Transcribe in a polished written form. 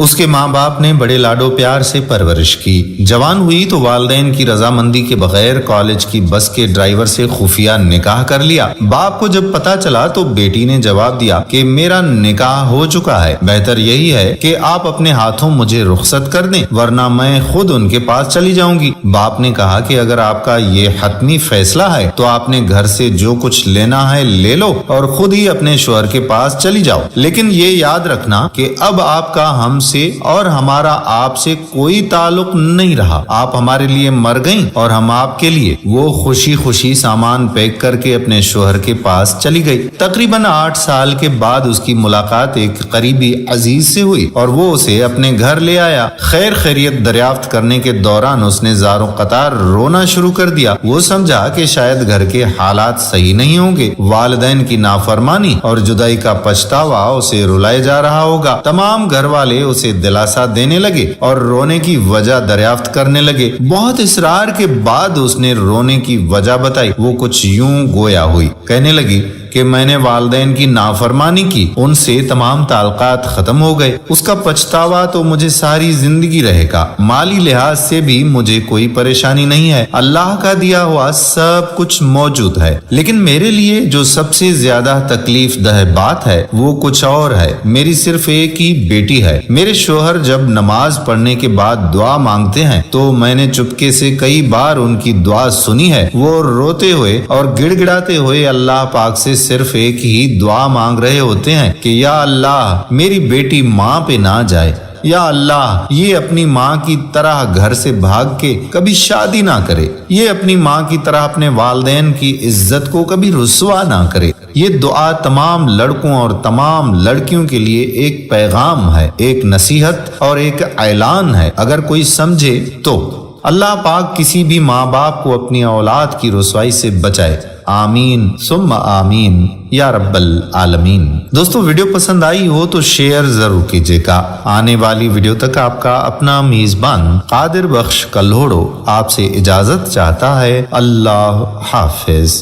اس کے ماں باپ نے بڑے لاڈو پیار سے پرورش کی۔ جوان ہوئی تو والدین کی رضامندی کے بغیر کالج کی بس کے ڈرائیور سے خفیہ نکاح کر لیا۔ باپ کو جب پتا چلا تو بیٹی نے جواب دیا کہ میرا نکاح ہو چکا ہے، بہتر یہی ہے کہ آپ اپنے ہاتھوں مجھے رخصت کر دیں ورنہ میں خود ان کے پاس چلی جاؤں گی۔ باپ نے کہا کہ اگر آپ کا یہ حتمی فیصلہ ہے تو آپ نے گھر سے جو کچھ لینا ہے لے لو اور خود ہی اپنے شوہر کے پاس چلی جاؤ، لیکن یہ یاد رکھنا کہ اب آپ کا ہم سے اور ہمارا آپ سے کوئی تعلق نہیں رہا۔ آپ ہمارے لیے مر گئیں اور ہم آپ کے لیے۔ وہ خوشی خوشی سامان پیک کر کے اپنے شوہر کے پاس چلی گئی۔ تقریباً 8 سال کے بعد اس کی ملاقات ایک قریبی عزیز سے ہوئی اور وہ اسے اپنے گھر لے آیا۔ خیر خیریت دریافت کرنے کے دوران اس نے زار و قطار رونا شروع کر دیا۔ وہ سمجھا کہ شاید گھر کے حالات صحیح نہیں ہوں گے، والدین کی نافرمانی اور جدائی کا پچھتاوا اسے رلائے جا رہا ہوگا۔ تمام گھر والے اسے دلاسا دینے لگے اور رونے کی وجہ دریافت کرنے لگے۔ بہت اصرار کے بعد اس نے رونے کی وجہ بتائی۔ وہ کچھ یوں گویا ہوئی، کہنے لگی کہ میں نے والدین کی نافرمانی کی، ان سے تمام تعلقات ختم ہو گئے۔ اس کا پچھتاوا تو مجھے ساری زندگی رہے گا۔ مالی لحاظ سے بھی مجھے کوئی پریشانی نہیں ہے، اللہ کا دیا ہوا سب کچھ موجود ہے، لیکن میرے لیے جو سب سے زیادہ تکلیف دہ بات ہے وہ کچھ اور ہے۔ میری صرف ایک ہی بیٹی ہے۔ میرے شوہر جب نماز پڑھنے کے بعد دعا مانگتے ہیں تو میں نے چپکے سے کئی بار ان کی دعا سنی ہے۔ وہ روتے ہوئے اور گڑ گڑاتے ہوئے اللہ پاک سے صرف ایک ہی دعا مانگ رہے ہوتے ہیں کہ یا اللہ میری بیٹی ماں پہ نہ جائے، یا اللہ یہ اپنی ماں کی طرح گھر سے بھاگ کے کبھی شادی نہ کرے، یہ اپنی ماں کی طرح اپنے والدین کی عزت کو کبھی رسوا نہ کرے۔ یہ دعا تمام لڑکوں اور تمام لڑکیوں کے لیے ایک پیغام ہے، ایک نصیحت اور ایک اعلان ہے۔ اگر کوئی سمجھے تو اللہ پاک کسی بھی ماں باپ کو اپنی اولاد کی رسوائی سے بچائے۔ آمین ثم آمین یا رب العالمین۔ دوستو ویڈیو پسند آئی ہو تو شیئر ضرور کیجیے گا۔ آنے والی ویڈیو تک آپ کا اپنا میزبان قادر بخش کلہوڑو آپ سے اجازت چاہتا ہے۔ اللہ حافظ۔